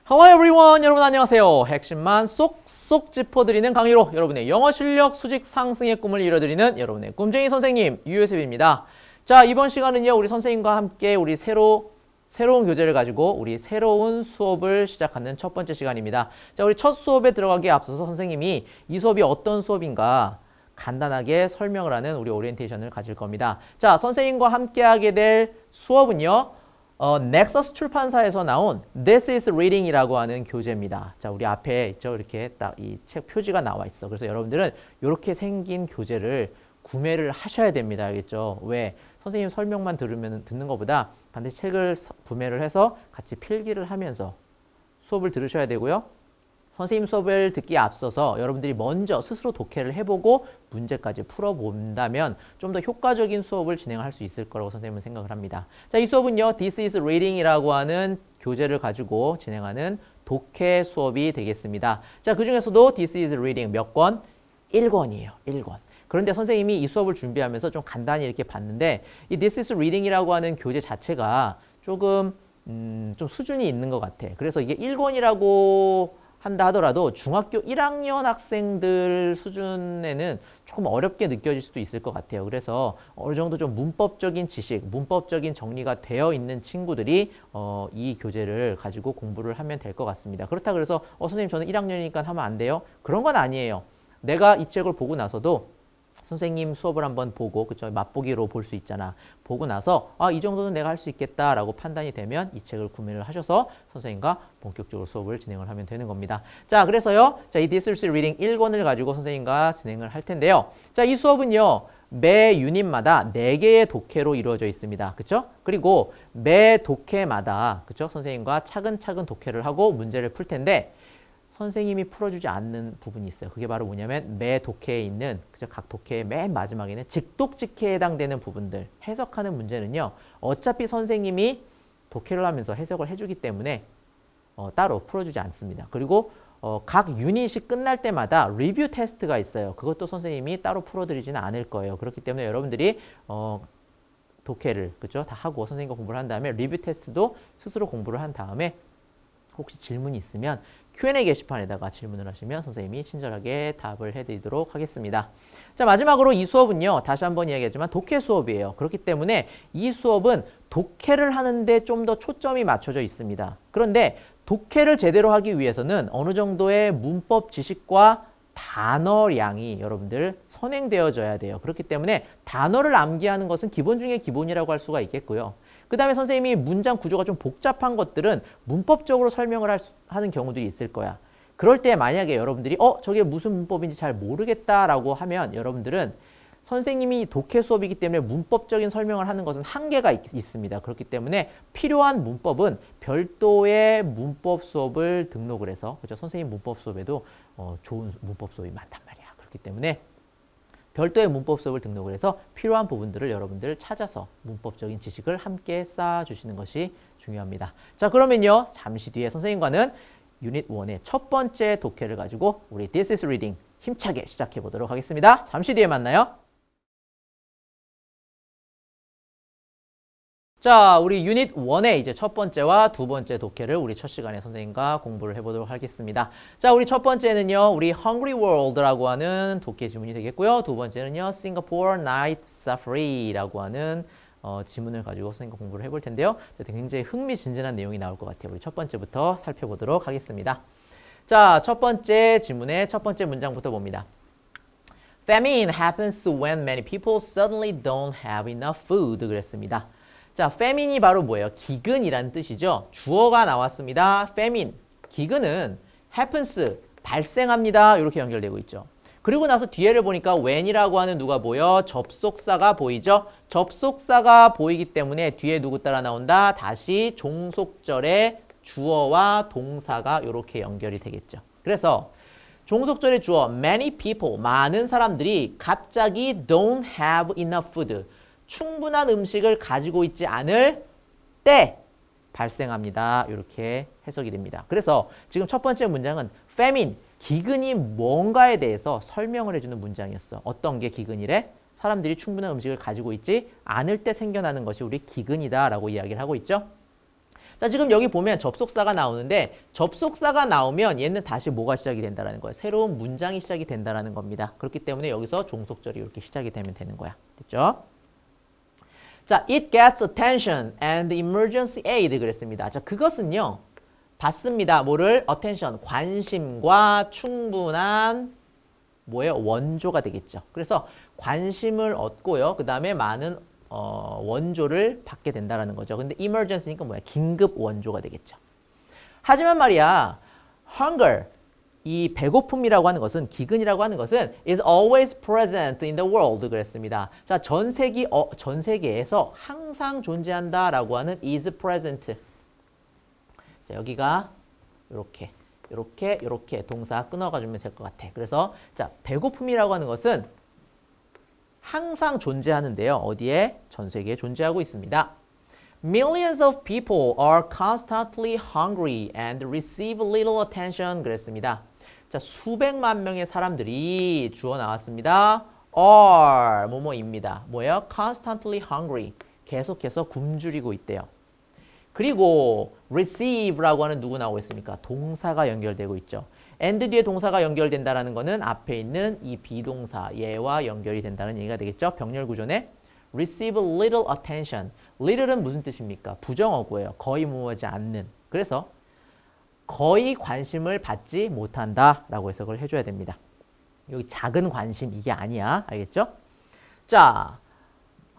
Hello everyone! 여러분 안녕하세요. 핵심만 쏙쏙 짚어드리는 강의로 여러분의 영어 실력 수직 상승의 꿈을 이뤄드리는 여러분의 꿈쟁이 선생님 유효셉입니다. 자, 이번 시간은요, 우리 선생님과 함께 우리 새로운 교재를 가지고 우리 새로운 수업을 시작하는 첫 번째 시간입니다. 자, 우리 첫 수업에 들어가기에 앞서서 선생님이 이 수업이 어떤 수업인가 간단하게 설명을 하는 우리 오리엔테이션을 가질 겁니다. 자, 선생님과 함께 하게 될 수업은요, 넥서스 출판사에서 나온 This is Reading이라고 하는 교재입니다. 자, 우리 앞에 있죠. 이렇게 딱 이 책 표지가 나와 있어. 그래서 여러분들은 이렇게 생긴 교재를 구매를 하셔야 됩니다. 알겠죠? 왜? 선생님 설명만 듣는 것보다 반드시 책을 구매를 해서 같이 필기를 하면서 수업을 들으셔야 되고요. 선생님 수업을 듣기에 앞서서 여러분들이 먼저 스스로 독해를 해보고 문제까지 풀어본다면 좀 더 효과적인 수업을 진행할 수 있을 거라고 선생님은 생각을 합니다. 자, 이 수업은요, This is Reading이라고 하는 교재를 가지고 진행하는 독해 수업이 되겠습니다. 자, 그 중에서도 This is Reading 몇 권? 1권이에요. 1권. 그런데 선생님이 이 수업을 준비하면서 좀 간단히 이렇게 봤는데 이 This is Reading이라고 하는 교재 자체가 조금 좀 수준이 있는 것 같아. 그래서 이게 1권이라고 한다 하더라도 중학교 1학년 학생들 수준에는 조금 어렵게 느껴질 수도 있을 것 같아요. 그래서 어느 정도 좀 문법적인 지식, 문법적인 정리가 되어 있는 친구들이 이 교재를 가지고 공부를 하면 될 것 같습니다. 그렇다 그래서 선생님 저는 1학년이니까 하면 안 돼요? 그런 건 아니에요. 내가 이 책을 보고 나서도 선생님 수업을 한번 보고, 그쵸? 맛보기로 볼 수 있잖아. 보고 나서, 이 정도는 내가 할 수 있겠다라고 판단이 되면 이 책을 구매를 하셔서 선생님과 본격적으로 수업을 진행을 하면 되는 겁니다. 자, 그래서요. 자, 이 This is Reading 1권을 가지고 선생님과 진행을 할 텐데요. 자, 이 수업은요. 매 유닛마다 4개의 독해로 이루어져 있습니다. 그쵸? 그리고 매 독해마다, 그쵸? 선생님과 차근차근 독해를 하고 문제를 풀 텐데, 선생님이 풀어주지 않는 부분이 있어요. 그게 바로 뭐냐면 매 독해에 있는 그죠? 각 독해의 맨 마지막에는 직독직해에 해당되는 부분들 해석하는 문제는요. 어차피 선생님이 독해를 하면서 해석을 해주기 때문에 따로 풀어주지 않습니다. 그리고 각 유닛이 끝날 때마다 리뷰 테스트가 있어요. 그것도 선생님이 따로 풀어드리지는 않을 거예요. 그렇기 때문에 여러분들이 독해를 그죠? 다 하고 선생님과 공부를 한 다음에 리뷰 테스트도 스스로 공부를 한 다음에 혹시 질문이 있으면 Q&A 게시판에다가 질문을 하시면 선생님이 친절하게 답을 해드리도록 하겠습니다. 자, 마지막으로 이 수업은요. 다시 한번 이야기하지만 독해 수업이에요. 그렇기 때문에 이 수업은 독해를 하는데 좀 더 초점이 맞춰져 있습니다. 그런데 독해를 제대로 하기 위해서는 어느 정도의 문법 지식과 단어량이 여러분들 선행되어져야 돼요. 그렇기 때문에 단어를 암기하는 것은 기본 중에 기본이라고 할 수가 있겠고요. 그 다음에 선생님이 문장 구조가 좀 복잡한 것들은 문법적으로 설명을 하는 경우들이 있을 거야. 그럴 때 만약에 여러분들이 저게 무슨 문법인지 잘 모르겠다라고 하면 여러분들은 선생님이 독해 수업이기 때문에 문법적인 설명을 하는 것은 한계가 있습니다. 그렇기 때문에 필요한 문법은 별도의 문법 수업을 등록을 해서 그렇죠? 선생님 문법 수업에도 좋은 문법 수업이 많단 말이야. 그렇기 때문에 별도의 문법 수업을 등록을 해서 필요한 부분들을 여러분들 찾아서 문법적인 지식을 함께 쌓아주시는 것이 중요합니다. 자, 그러면요. 잠시 뒤에 선생님과는 유닛 1의 첫 번째 독해를 가지고 우리 This is Reading 힘차게 시작해 보도록 하겠습니다. 잠시 뒤에 만나요. 자, 우리 유닛 1의 이제 첫 번째와 두 번째 독해를 우리 첫 시간에 선생님과 공부를 해보도록 하겠습니다. 자, 우리 첫 번째는요, 우리 Hungry World라고 하는 독해 지문이 되겠고요. 두 번째는요, Singapore Night Safari라고 하는 지문을 가지고 선생님과 공부를 해볼 텐데요. 굉장히 흥미진진한 내용이 나올 것 같아요. 우리 첫 번째부터 살펴보도록 하겠습니다. 자, 첫 번째 지문의 첫 번째 문장부터 봅니다. Famine happens when many people suddenly don't have enough food. 그랬습니다. 자, famine이 바로 뭐예요? 기근이라는 뜻이죠. 주어가 나왔습니다. famine, 기근은 happens, 발생합니다. 이렇게 연결되고 있죠. 그리고 나서 뒤에를 보니까 when이라고 하는 누가 보여? 접속사가 보이죠? 접속사가 보이기 때문에 뒤에 누구 따라 나온다? 다시 종속절의 주어와 동사가 이렇게 연결이 되겠죠. 그래서 종속절의 주어 many people, 많은 사람들이 갑자기 don't have enough food, 충분한 음식을 가지고 있지 않을 때 발생합니다. 이렇게 해석이 됩니다. 그래서 지금 첫 번째 문장은 famine, 기근이 뭔가에 대해서 설명을 해주는 문장이었어. 어떤 게 기근이래? 사람들이 충분한 음식을 가지고 있지 않을 때 생겨나는 것이 우리 기근이다 라고 이야기를 하고 있죠. 자, 지금 여기 보면 접속사가 나오는데 접속사가 나오면 얘는 다시 뭐가 시작이 된다라는 거예요. 새로운 문장이 시작이 된다라는 겁니다. 그렇기 때문에 여기서 종속절이 이렇게 시작이 되면 되는 거야. 됐죠? 자, it gets attention and emergency aid 그랬습니다. 자, 그것은요. 받습니다. 뭐를? attention, 관심과 충분한 뭐예요? 원조가 되겠죠. 그래서 관심을 얻고요. 그 다음에 많은 원조를 받게 된다라는 거죠. 근데 emergency니까 뭐야? 긴급 원조가 되겠죠. 하지만 말이야, hunger, 이 배고픔이라고 하는 것은, 기근이라고 하는 것은 is always present in the world 그랬습니다. 자, 전 세계에서 항상 존재한다라고 하는 is present. 자, 여기가 이렇게 동사 끊어가주면 될 것 같아. 그래서 자, 배고픔이라고 하는 것은 항상 존재하는데요. 어디에? 전 세계에 존재하고 있습니다. Millions of people are constantly hungry and receive little attention 그랬습니다. 자, 수백만 명의 사람들이 주어 나왔습니다. are 뭐뭐입니다. 뭐예요? constantly hungry. 계속해서 굶주리고 있대요. 그리고 receive라고 하는 누구 나오고 있습니까? 동사가 연결되고 있죠. and 뒤에 동사가 연결된다라는 거는 앞에 있는 이 비동사 얘와 연결이 된다는 얘기가 되겠죠. 병렬 구조네. receive little attention. little은 무슨 뜻입니까? 부정어구예요. 거의 뭐하지 않는. 그래서 거의 관심을 받지 못한다라고 해석을 해줘야 됩니다. 여기 작은 관심 이게 아니야. 알겠죠? 자,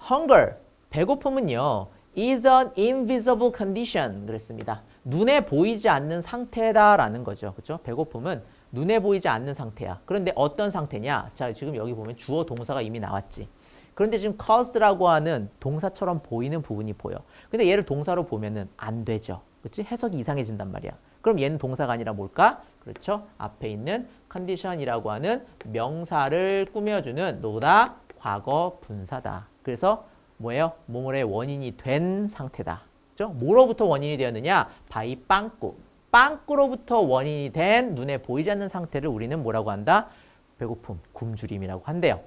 hunger, 배고픔은요. is an invisible condition 그랬습니다. 눈에 보이지 않는 상태다라는 거죠. 그렇죠? 배고픔은 눈에 보이지 않는 상태야. 그런데 어떤 상태냐? 자, 지금 여기 보면 주어 동사가 이미 나왔지. 그런데 지금 caused라고 하는 동사처럼 보이는 부분이 보여. 근데 얘를 동사로 보면은 안 되죠. 그렇지? 해석이 이상해진단 말이야. 그럼 얘는 동사가 아니라 뭘까? 그렇죠? 앞에 있는 condition이라고 하는 명사를 꾸며주는 노다 과거 분사다. 그래서 뭐예요? 뭐뭐의 원인이 된 상태다. 그렇죠? 뭐로부터 원인이 되었느냐? 바이 빵꾸. 빵꾸로부터 원인이 된 눈에 보이지 않는 상태를 우리는 뭐라고 한다? 배고픔, 굶주림이라고 한대요.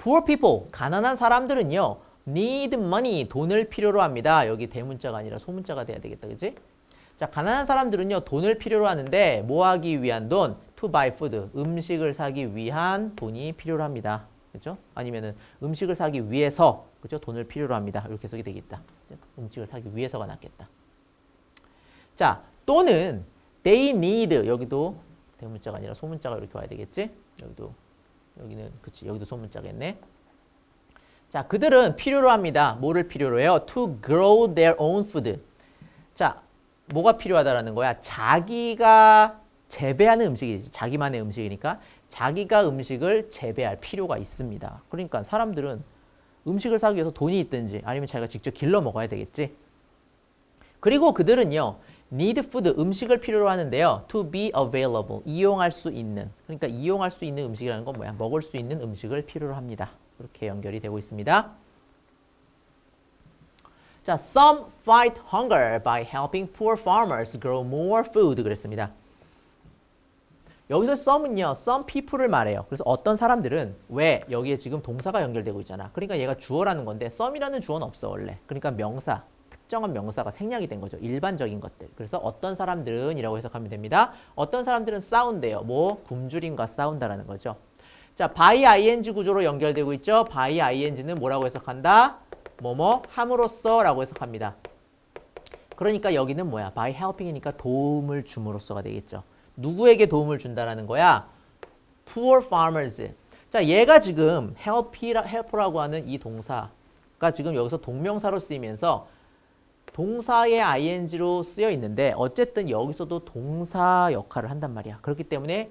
Poor people, 가난한 사람들은요. need money, 돈을 필요로 합니다. 여기 대문자가 아니라 소문자가 돼야 되겠다. 그치? 자, 가난한 사람들은요. 돈을 필요로 하는데 뭐 하기 위한 돈? To buy food, 음식을 사기 위한 돈이 필요로 합니다. 그렇죠? 아니면은 음식을 사기 위해서 그렇죠? 돈을 필요로 합니다. 이렇게 해석이 되겠다. 음식을 사기 위해서가 낫겠다. 자, 또는 they need 여기도 대문자가 아니라 소문자가 이렇게 와야 되겠지? 여기는 그치 여기도 소문자겠네. 자, 그들은 필요로 합니다. 뭐를 필요로 해요? To grow their own food. 자, 뭐가 필요하다라는 거야? 자기가 재배하는 음식이지. 자기만의 음식이니까 자기가 음식을 재배할 필요가 있습니다. 그러니까 사람들은 음식을 사기 위해서 돈이 있든지 아니면 자기가 직접 길러 먹어야 되겠지. 그리고 그들은요. need food, 음식을 필요로 하는데요. to be available, 이용할 수 있는. 그러니까 이용할 수 있는 음식이라는 건 뭐야? 먹을 수 있는 음식을 필요로 합니다. 이렇게 연결이 되고 있습니다. 자, some fight hunger by helping poor farmers grow more food 그랬습니다. 여기서 some은요, some people을 말해요. 그래서 어떤 사람들은 왜 여기에 지금 동사가 연결되고 있잖아. 그러니까 얘가 주어라는 건데 some이라는 주어는 없어 원래. 그러니까 명사, 특정한 명사가 생략이 된 거죠. 일반적인 것들. 그래서 어떤 사람들은 이라고 해석하면 됩니다. 어떤 사람들은 싸운대요. 뭐 굶주림과 싸운다라는 거죠. 자, by ing 구조로 연결되고 있죠. by ing는 뭐라고 해석한다? 뭐뭐 함으로써 라고 해석합니다. 그러니까 여기는 뭐야? by helping이니까 도움을 줌으로써가 되겠죠. 누구에게 도움을 준다라는 거야? Poor farmers. 자, 얘가 지금 help라고 하는 이 동사가 지금 여기서 동명사로 쓰이면서 동사의 ing로 쓰여 있는데 어쨌든 여기서도 동사 역할을 한단 말이야. 그렇기 때문에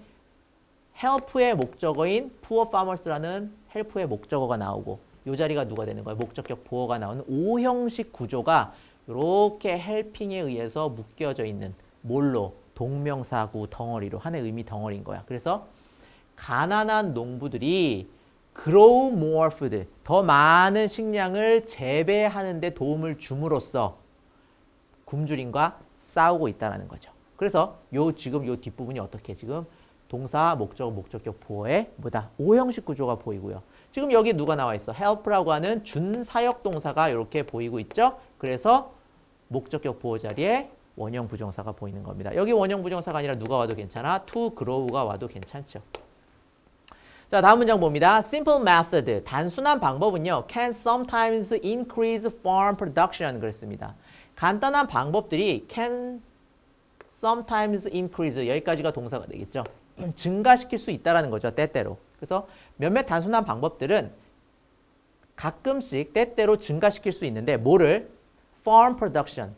help의 목적어인 poor farmers라는 help의 목적어가 나오고 이 자리가 누가 되는 거야? 목적격 보어가 나오는 O형식 구조가 이렇게 helping에 의해서 묶여져 있는 뭘로? 동명사구 덩어리로 하나의 의미 덩어리인 거야. 그래서 가난한 농부들이 grow more food, 더 많은 식량을 재배하는 데 도움을 줌으로써 굶주림과 싸우고 있다는 거죠. 그래서 지금 요 뒷부분이 어떻게 지금 동사, 목적, 목적격 보어의 뭐다? O형식 구조가 보이고요. 지금 여기 누가 나와 있어? help라고 하는 준사역 동사가 이렇게 보이고 있죠. 그래서 목적격 보호 자리에 원형 부정사가 보이는 겁니다. 여기 원형 부정사가 아니라 누가 와도 괜찮아. to grow가 와도 괜찮죠. 자, 다음 문장 봅니다. Simple method, 단순한 방법은요. can sometimes increase farm production 그랬습니다. 간단한 방법들이 can sometimes increase, 여기까지가 동사가 되겠죠. 증가시킬 수 있다는 거죠. 때때로. 그래서 몇몇 단순한 방법들은 가끔씩 때때로 증가시킬 수 있는데 뭐를? farm production,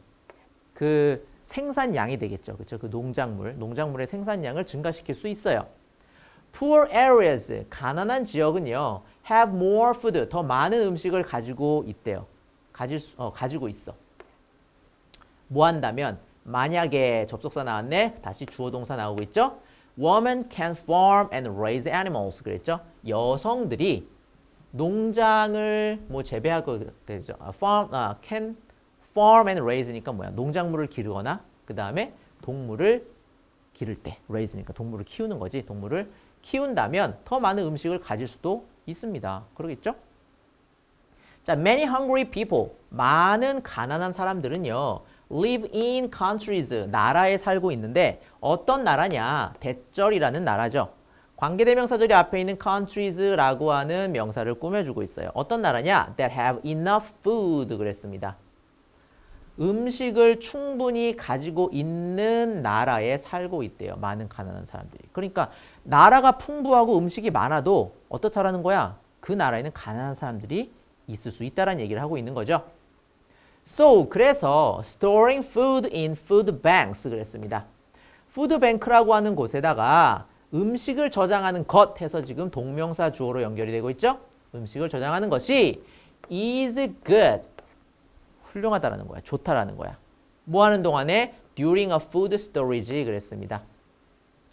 그 생산량이 되겠죠. 그렇죠? 그 농작물의 생산량을 증가시킬 수 있어요. Poor areas, 가난한 지역은요, have more food, 더 많은 음식을 가지고 있대요. 가지고 있어. 뭐 한다면, 만약에 접속사 나왔네, 다시 주어 동사 나오고 있죠. Women can farm and raise animals, 그랬죠. 여성들이 농장을 뭐 재배하고 되죠. can farm and raise니까 뭐야? 농작물을 기르거나 그 다음에 동물을 기를 때, raise니까 동물을 키우는 거지. 동물을 키운다면 더 많은 음식을 가질 수도 있습니다. 그러겠죠? 자, many hungry people, 많은 가난한 사람들은요, live in countries, 나라에 살고 있는데 어떤 나라냐? 대절이라는 나라죠. 관계대명사절이 앞에 있는 countries라고 하는 명사를 꾸며주고 있어요. 어떤 나라냐? that have enough food 그랬습니다. 음식을 충분히 가지고 있는 나라에 살고 있대요. 많은 가난한 사람들이. 그러니까 나라가 풍부하고 음식이 많아도 어떻다라는 거야? 그 나라에는 가난한 사람들이 있을 수 있다는 얘기를 하고 있는 거죠. So, 그래서 storing food in food banks 그랬습니다. 푸드뱅크라고 하는 곳에다가 음식을 저장하는 것 해서 지금 동명사 주어로 연결이 되고 있죠. 음식을 저장하는 것이 is good, 훌륭하다라는 거야. 좋다라는 거야. 뭐 하는 동안에 during a food storage 그랬습니다.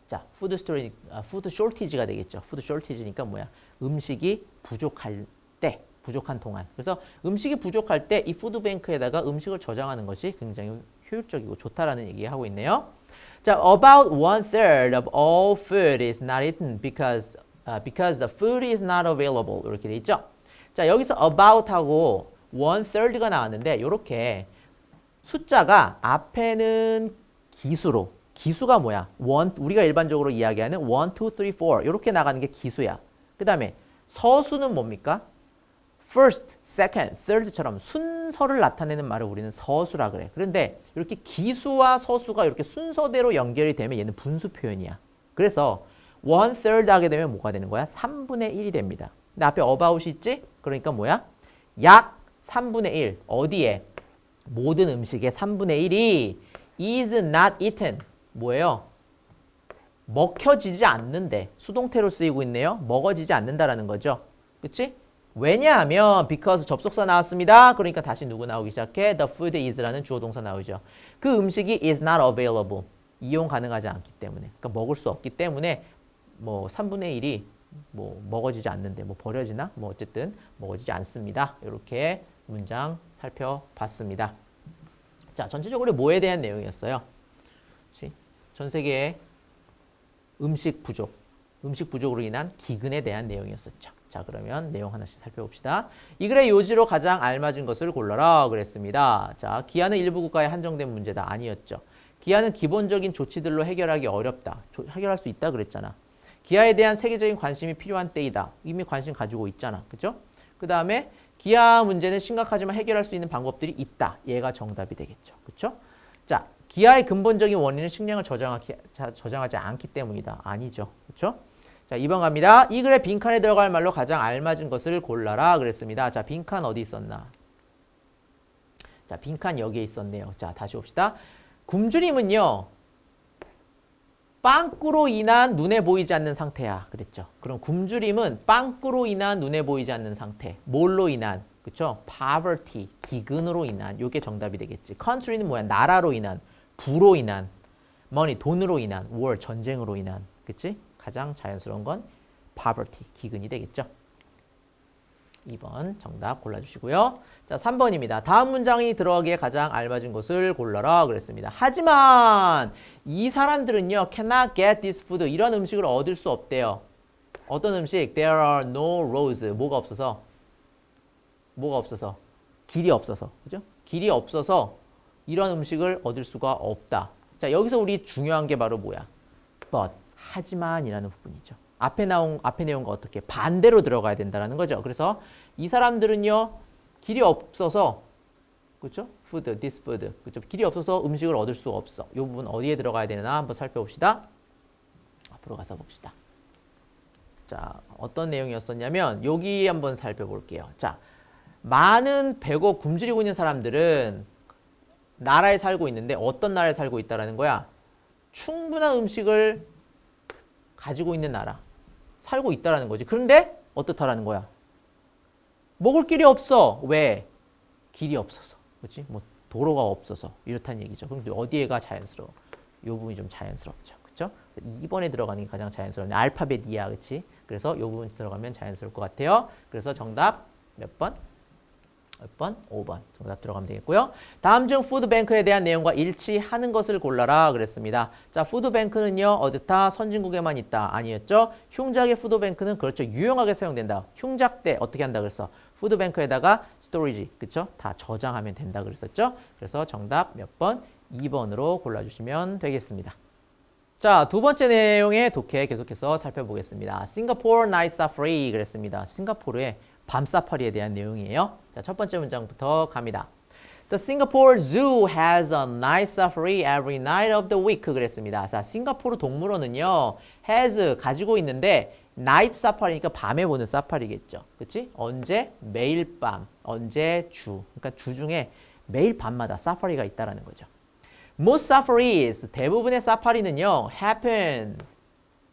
자, food storage, food shortage가 되겠죠. food shortage니까 뭐야? 음식이 부족할 때, 부족한 동안. 그래서 음식이 부족할 때 이 푸드뱅크에다가 음식을 저장하는 것이 굉장히 효율적이고 좋다라는 얘기하고 있네요. 자, about 1/3 of all food is not eaten because the food is not available. 이렇게 돼 있죠. 자, 여기서 about하고 1/3가 나왔는데 이렇게 숫자가 앞에는 기수로, 기수가 뭐야? 우리가 일반적으로 이야기하는 1, 2, 3, 4 이렇게 나가는 게 기수야. 그 다음에 서수는 뭡니까? first, second, third처럼 순서를 나타내는 말을 우리는 서수라 그래. 그런데 이렇게 기수와 서수가 이렇게 순서대로 연결이 되면 얘는 분수 표현이야. 그래서 1/3 하게 되면 뭐가 되는 거야? 3분의 1이 됩니다. 근데 앞에 about이 있지? 그러니까 뭐야? 약 3분의 1. 어디에? 모든 음식의 3분의 1이 is not eaten. 뭐예요? 먹혀지지 않는데. 수동태로 쓰이고 있네요. 먹어지지 않는다라는 거죠. 그치? 왜냐하면 because 접속사 나왔습니다. 그러니까 다시 누구 나오기 시작해? The food is라는 주어 동사 나오죠. 그 음식이 is not available. 이용 가능하지 않기 때문에. 그러니까 먹을 수 없기 때문에 뭐 3분의 1이 뭐 먹어지지 않는데 뭐 버려지나? 뭐 어쨌든 먹어지지 않습니다. 이렇게 문장 살펴봤습니다. 자, 전체적으로 뭐에 대한 내용이었어요? 전 세계의 음식 부족으로 인한 기근에 대한 내용이었었죠. 자, 그러면 내용 하나씩 살펴봅시다. 이 글의 요지로 가장 알맞은 것을 골라라 그랬습니다. 자, 기아는 일부 국가에 한정된 문제다. 아니었죠. 기아는 기본적인 조치들로 해결하기 어렵다. 해결할 수 있다 그랬잖아. 기아에 대한 세계적인 관심이 필요한 때이다. 이미 관심 가지고 있잖아. 그죠? 그 다음에 기아 문제는 심각하지만 해결할 수 있는 방법들이 있다. 얘가 정답이 되겠죠. 그렇죠? 자, 기아의 근본적인 원인은 식량을 저장하지 않기 때문이다. 아니죠. 그렇죠? 자, 2번 갑니다. 이 글의 빈칸에 들어갈 말로 가장 알맞은 것을 골라라 그랬습니다. 자, 빈칸 어디 있었나? 자, 빈칸 여기에 있었네요. 자, 다시 봅시다. 굶주림은요, 빵꾸로 인한 눈에 보이지 않는 상태야. 그랬죠. 그럼 굶주림은 빵꾸로 인한 눈에 보이지 않는 상태. 뭘로 인한? 그쵸? poverty, 기근으로 인한. 요게 정답이 되겠지. country는 뭐야? 나라로 인한, 부로 인한, money, 돈으로 인한, war, 전쟁으로 인한. 그치? 가장 자연스러운 건 poverty, 기근이 되겠죠. 2번 정답 골라주시고요. 자, 3번입니다. 다음 문장이 들어가기에 가장 알맞은 것을 골라라 그랬습니다. 하지만 이 사람들은요, cannot get this food. 이런 음식을 얻을 수 없대요. 어떤 음식? There are no roads. 뭐가 없어서? 길이 없어서. 그죠? 길이 없어서 이런 음식을 얻을 수가 없다. 자, 여기서 우리 중요한 게 바로 뭐야? but, 하지만이라는 부분이죠. 앞에 내용과 어떻게 반대로 들어가야 된다는 거죠. 그래서 이 사람들은요, 길이 없어서, 그렇죠? food, this food, 그렇죠? 길이 없어서 음식을 얻을 수 없어. 이 부분 어디에 들어가야 되나 한번 살펴봅시다. 앞으로 가서 봅시다. 자, 어떤 내용이었었냐면 여기 한번 살펴볼게요. 자, 많은 배고 굶주리고 있는 사람들은 나라에 살고 있는데 어떤 나라에 살고 있다라는 거야? 충분한 음식을 가지고 있는 나라. 살고 있다라는 거지. 그런데 어떻다라는 거야? 먹을 길이 없어. 왜? 길이 없어서. 그렇지? 뭐 도로가 없어서 이렇다는 얘기죠. 그럼 어디에가 자연스러워? 이 부분이 좀 자연스럽죠. 그렇죠? 2번에 들어가는 게 가장 자연스러운 알파벳 이야. 그렇지? 그래서 이 부분 들어가면 자연스러울 것 같아요. 그래서 정답 몇 번? 몇 번? 5번. 정답 들어가면 되겠고요. 다음 중 푸드뱅크에 대한 내용과 일치하는 것을 골라라 그랬습니다. 자, 푸드뱅크는요. 어디다? 선진국에만 있다. 아니었죠? 흉작의 푸드뱅크는 그렇죠. 유용하게 사용된다. 흉작 때 어떻게 한다 그랬어? 푸드뱅크에다가 스토리지, 그쵸? 다 저장하면 된다 그랬었죠? 그래서 정답 몇 번? 2번으로 골라주시면 되겠습니다. 자, 두 번째 내용의 독해 계속해서 살펴보겠습니다. 싱가포르 나이트 사파리 그랬습니다. 싱가포르의 밤 사파리에 대한 내용이에요. 자, 첫 번째 문장부터 갑니다. The Singapore Zoo has a night safari every night of the week 그랬습니다. 자, 싱가포르 동물원은요, has 가지고 있는데 나이트 사파리니까 밤에 보는 사파리겠죠. 그치? 언제? 매일 밤. 언제? 주. 그러니까 주 중에 매일 밤마다 사파리가 있다라는 거죠. Most safaris, 대부분의 사파리는요, happen,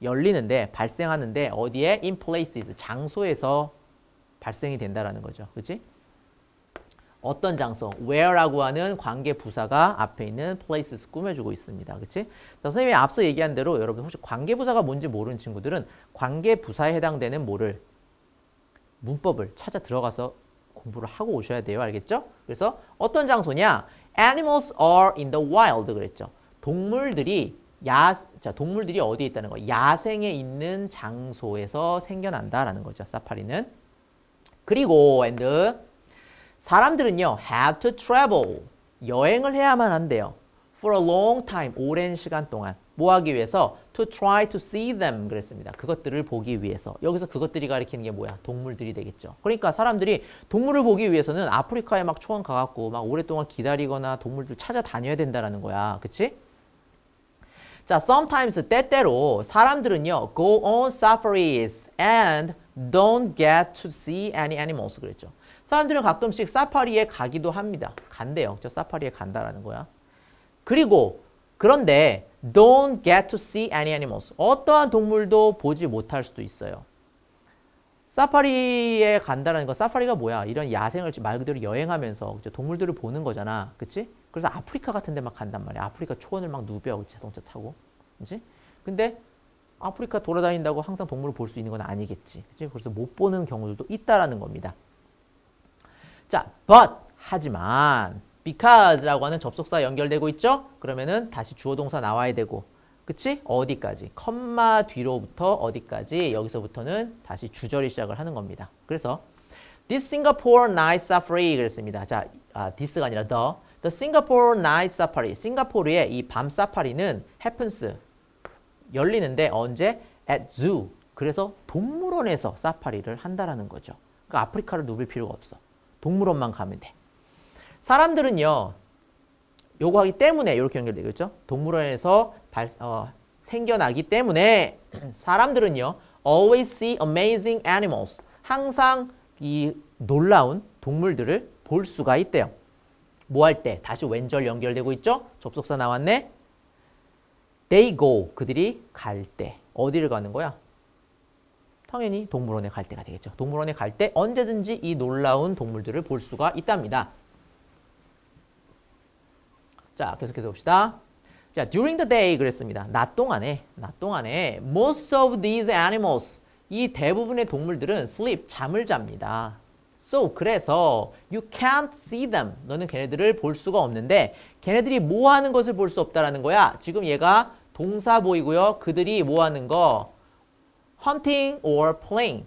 열리는데, 발생하는데, 어디에? In places, 장소에서 발생이 된다라는 거죠. 그치? 어떤 장소? where라고 하는 관계 부사가 앞에 있는 places 꾸며주고 있습니다. 그치? 선생님이 앞서 얘기한 대로 여러분 혹시 관계 부사가 뭔지 모르는 친구들은 관계 부사에 해당되는 뭐를 문법을 찾아 들어가서 공부를 하고 오셔야 돼요. 알겠죠? 그래서 어떤 장소냐? Animals are in the wild 그랬죠. 동물들이 동물들이 어디에 있다는 거예요? 야생에 있는 장소에서 생겨난다라는 거죠. 사파리는. 그리고 and 사람들은요, have to travel. 여행을 해야만 한대요. For a long time. 오랜 시간 동안. 뭐 하기 위해서? To try to see them. 그랬습니다. 그것들을 보기 위해서. 여기서 그것들이 가리키는 게 뭐야? 동물들이 되겠죠. 그러니까 사람들이 동물을 보기 위해서는 아프리카에 막 초원 가갖고 막 오랫동안 기다리거나 동물들 찾아다녀야 된다는 거야. 그치? 자, sometimes 때때로 사람들은요, go on safaris and don't get to see any animals. 그랬죠. 사람들은 가끔씩 사파리에 가기도 합니다. 간대요. 저 사파리에 간다라는 거야. 그리고 그런데 don't get to see any animals. 어떠한 동물도 보지 못할 수도 있어요. 사파리에 간다라는 거, 사파리가 뭐야? 이런 야생을 말 그대로 여행하면서 그쵸? 동물들을 보는 거잖아. 그치? 그래서 아프리카 같은 데 막 간단 말이야. 아프리카 초원을 막 누벼. 그치? 자동차 타고. 그치? 근데 아프리카 돌아다닌다고 항상 동물을 볼 수 있는 건 아니겠지. 그치? 그래서 못 보는 경우들도 있다라는 겁니다. 자, but, 하지만, because라고 하는 접속사 연결되고 있죠? 그러면은 다시 주어 동사 나와야 되고, 그치? 어디까지? 컴마 뒤로부터 어디까지? 여기서부터는 다시 주절이 시작을 하는 겁니다. 그래서 this Singapore night safari 그랬습니다. 자, this가 아니라 the Singapore night safari. 싱가포르의 이 밤 사파리는 happens 열리는데 언제? at zoo. 그래서 동물원에서 사파리를 한다라는 거죠. 그러니까 아프리카를 누빌 필요가 없어. 동물원만 가면 돼. 사람들은요, 요거 하기 때문에 이렇게 연결되겠죠? 동물원에서 생겨나기 때문에 사람들은요, always see amazing animals. 항상 이 놀라운 동물들을 볼 수가 있대요. 뭐 할 때? 다시 왼절 연결되고 있죠? 접속사 나왔네. They go. 그들이 갈 때. 어디를 가는 거야? 당연히 동물원에 갈 때가 되겠죠. 동물원에 갈 때 언제든지 이 놀라운 동물들을 볼 수가 있답니다. 자, 계속해서 봅시다. 자, during the day 그랬습니다. 낮 동안에 most of these animals 이 대부분의 동물들은 sleep 잠을 잡니다. So 그래서 you can't see them. 너는 걔네들을 볼 수가 없는데 걔네들이 뭐 하는 것을 볼 수 없다라는 거야. 지금 얘가 동사 보이고요. 그들이 뭐 하는 거? hunting or playing.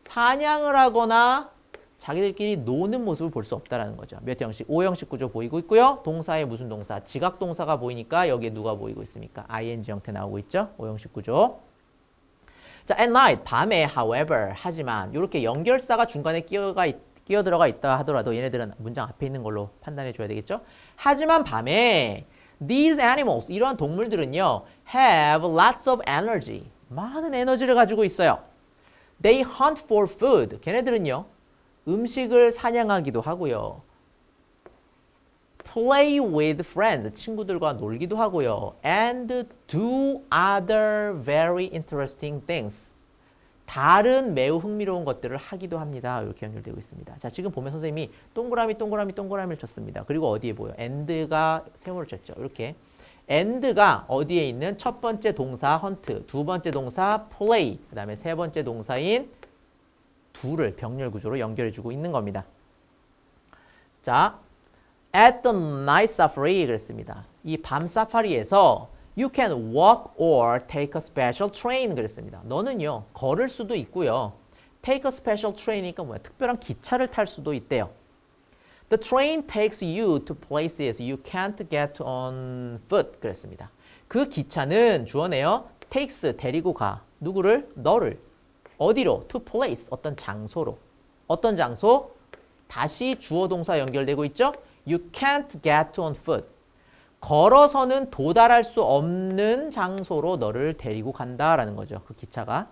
사냥을 하거나 자기들끼리 노는 모습을 볼 수 없다라는 거죠. 몇 형식? 5형식 구조 보이고 있고요. 동사에 무슨 동사? 지각 동사가 보이니까 여기에 누가 보이고 있습니까? ing 형태 나오고 있죠. 5형식 구조. 자, at night, 밤에, however, 하지만 이렇게 연결사가 중간에 끼어 들어가 있다 하더라도 얘네들은 문장 앞에 있는 걸로 판단해 줘야 되겠죠. 하지만 밤에 these animals, 이러한 동물들은요, have lots of energy, 많은 에너지를 가지고 있어요. They hunt for food, 걔네들은요, 음식을 사냥하기도 하고요. Play with friends, 친구들과 놀기도 하고요. And do other very interesting things. 다른 매우 흥미로운 것들을 하기도 합니다. 이렇게 연결되고 있습니다. 자, 지금 보면 선생님이 동그라미를 쳤습니다. 그리고 어디에 보여? and가 세모를 쳤죠. 이렇게. and가 어디에 있는 첫 번째 동사 hunt, 두 번째 동사 play, 그 다음에 세 번째 동사인 do를 병렬 구조로 연결해주고 있는 겁니다. 자, at the night safari 그랬습니다. 이 밤 사파리에서 you can walk or take a special train 그랬습니다. 너는요, 걸을 수도 있고요. take a special train이니까 뭐야? 특별한 기차를 탈 수도 있대요. The train takes you to places you can't get on foot 그랬습니다. 그 기차는 주어네요. takes 데리고 가. 누구를? 너를. 어디로? to place 어떤 장소로. 어떤 장소? 다시 주어 동사 연결되고 있죠? You can't get on foot. 걸어서는 도달할 수 없는 장소로 너를 데리고 간다라는 거죠. 그 기차가.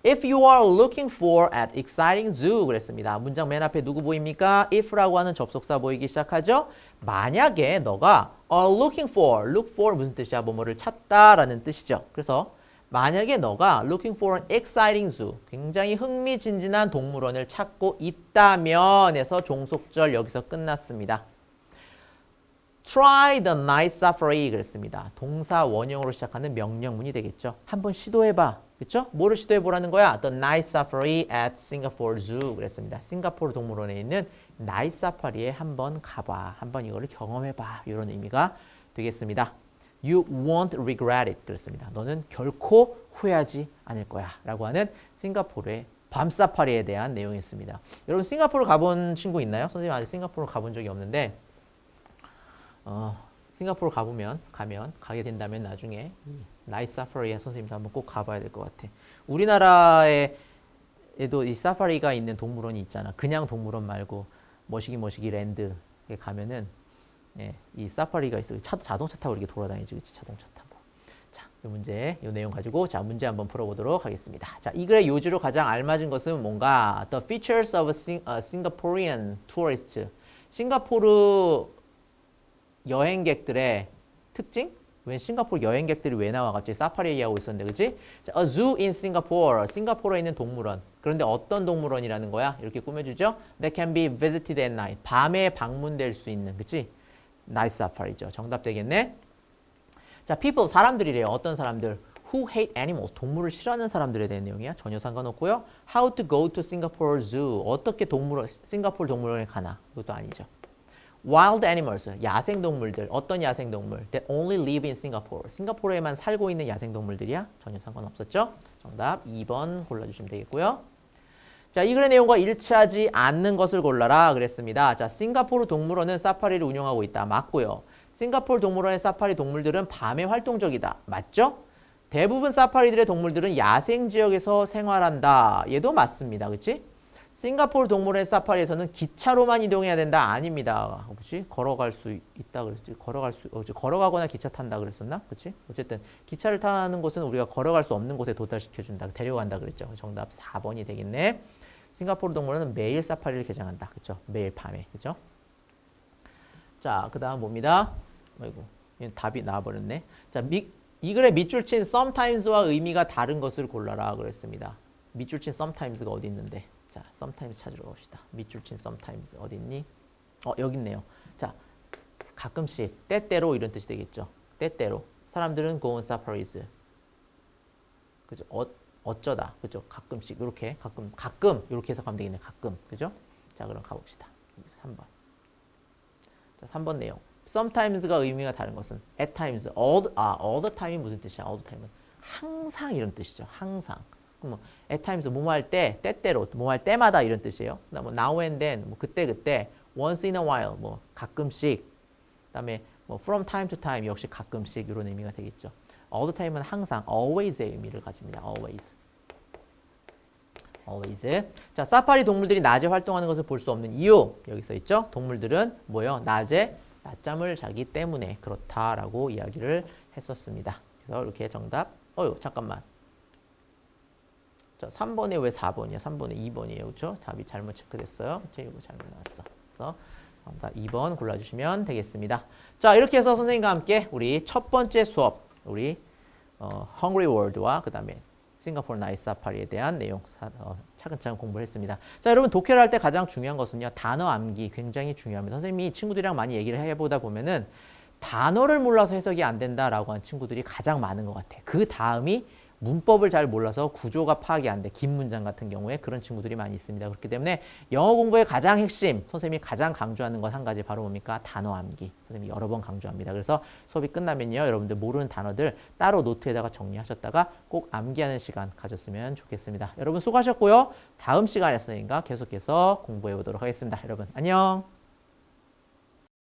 If you are looking for an exciting zoo 그랬습니다. 문장 맨 앞에 누구 보입니까? if라고 하는 접속사 보이기 시작하죠. 만약에 너가 are looking for, look for 무슨 뜻이야? 뭐뭐를 찾다라는 뜻이죠. 그래서 만약에 너가 looking for an exciting zoo, 굉장히 흥미진진한 동물원을 찾고 있다면 해서 종속절 여기서 끝났습니다. Try the night safari 그랬습니다. 동사 원형으로 시작하는 명령문이 되겠죠. 한번 시도해봐. 그렇죠? 뭐를 시도해보라는 거야? The night safari at Singapore Zoo 그랬습니다. 싱가포르 동물원에 있는 나이트 사파리에 한번 가봐. 한번 이거를 경험해봐. 이런 의미가 되겠습니다. You won't regret it 그랬습니다. 너는 결코 후회하지 않을 거야. 라고 하는 싱가포르의 밤 사파리에 대한 내용이었습니다. 여러분 싱가포르 가본 친구 있나요? 선생님 아직 싱가포르 가본 적이 없는데 싱가포르 가게 된다면 나중에 나이트 사파리에 선생님도 한번 꼭 가봐야 될 것 같아. 우리나라에도 이 사파리가 있는 동물원이 있잖아. 그냥 동물원 말고 머시기 랜드에 가면은 이 사파리가 있어. 자동차 타고 이렇게 돌아다니지, 그치? 자동차 타고. 자, 이 문제, 이 내용 가지고 문제 한번 풀어보도록 하겠습니다. 자, 이 글의 요지로 가장 알맞은 것은 뭔가? The features of a Singaporean tourist. 싱가포르 여행객들의 특징? 왜 싱가포르 여행객들이 왜 나와? 갑자기 사파리 얘기하고 있었는데, 그치? 자, a zoo in Singapore. 싱가포르에 있는 동물원. 그런데 어떤 동물원이라는 거야? 이렇게 꾸며주죠? That can be visited at night. 밤에 방문될 수 있는, 그치? 나이트 사파리죠. 정답 되겠네? 자, people, 사람들이래요. 어떤 사람들? Who hate animals. 동물을 싫어하는 사람들에 대한 내용이야. 전혀 상관없고요. How to go to Singapore Zoo. 어떻게 싱가포르 동물원에 가나? 이것도 아니죠. Wild animals, 야생동물들. 어떤 야생동물? That only live in Singapore. 싱가포르에만 살고 있는 야생동물들이야? 전혀 상관없었죠? 정답 2번 골라주시면 되겠고요. 자, 이 글의 내용과 일치하지 않는 것을 골라라 그랬습니다. 자, 싱가포르 동물원은 사파리를 운영하고 있다. 맞고요. 싱가포르 동물원의 사파리 동물들은 밤에 활동적이다. 맞죠? 대부분 사파리들의 동물들은 야생 지역에서 생활한다. 얘도 맞습니다. 그치? 싱가포르 동물원의 사파리에서는 기차로만 이동해야 된다. 아닙니다. 그치? 걸어갈 수 있다 그랬지. 걸어가거나 기차 탄다 그랬었나? 그치? 어쨌든 기차를 타는 곳은 우리가 걸어갈 수 없는 곳에 도달시켜준다. 데려간다 그랬죠. 정답 4번이 되겠네. 싱가포르 동물원은 매일 사파리를 개장한다. 그쵸? 매일 밤에. 그쵸? 자, 그 다음 봅니다. 아이고, 답이 나와버렸네. 자, 이 글의 밑줄 친 sometimes와 의미가 다른 것을 골라라 그랬습니다. 밑줄 친 sometimes가 어디 있는데? 자, sometimes 찾으러 갑시다. 밑줄 친 sometimes 어디 있니? 여기 있네요. 자, 가끔씩, 때때로 이런 뜻이 되겠죠. 때때로. 사람들은 go on safaris. 그죠? 어쩌다. 그죠? 가끔씩, 이렇게. 가끔, 이렇게 해석하면 되겠네. 가끔. 그죠? 자, 그럼 가봅시다. 3번. 자, 3번 내용. sometimes가 의미가 다른 것은 at times, all the time이 무슨 뜻이야? all the time은 항상 이런 뜻이죠. 항상. 뭐 at times 뭐뭐 할 때, 때때로, 뭐 할 때마다 이런 뜻이에요. 그다음에 now and then, 뭐 그때, once in a while, 뭐 가끔씩. 그다음에 뭐 from time to time 역시 가끔씩 이런 의미가 되겠죠. all the time은 항상, always의 의미를 가집니다. always. always. 자, 사파리 동물들이 낮에 활동하는 것을 볼 수 없는 이유 여기 써 있죠. 동물들은 뭐예요? 낮에 낮잠을 자기 때문에 그렇다라고 이야기를 했었습니다. 그래서 이렇게 정답. 잠깐만. 자, 3번에 왜 4번이야? 3번에 2번이에요. 그렇죠? 답이 잘못 체크됐어요. 이거 잘못 나왔어. 그래서 정답 2번 골라주시면 되겠습니다. 자, 이렇게 해서 선생님과 함께 우리 첫 번째 수업, 우리 Hungry World와 그 다음에 싱가포르 나이트 사파리에 대한 내용 차근차근 공부를 했습니다. 자, 여러분 독해를 할 때 가장 중요한 것은요. 단어 암기 굉장히 중요합니다. 선생님이 친구들이랑 많이 얘기를 해보다 보면은 단어를 몰라서 해석이 안 된다라고 한 친구들이 가장 많은 것 같아요. 그 다음이 문법을 잘 몰라서 구조가 파악이 안 돼. 긴 문장 같은 경우에 그런 친구들이 많이 있습니다. 그렇기 때문에 영어 공부의 가장 핵심, 선생님이 가장 강조하는 것 한 가지 바로 뭡니까? 단어 암기. 선생님이 여러 번 강조합니다. 그래서 수업이 끝나면요. 여러분들 모르는 단어들 따로 노트에다가 정리하셨다가 꼭 암기하는 시간 가졌으면 좋겠습니다. 여러분 수고하셨고요. 다음 시간에 선생님과 계속해서 공부해 보도록 하겠습니다. 여러분 안녕.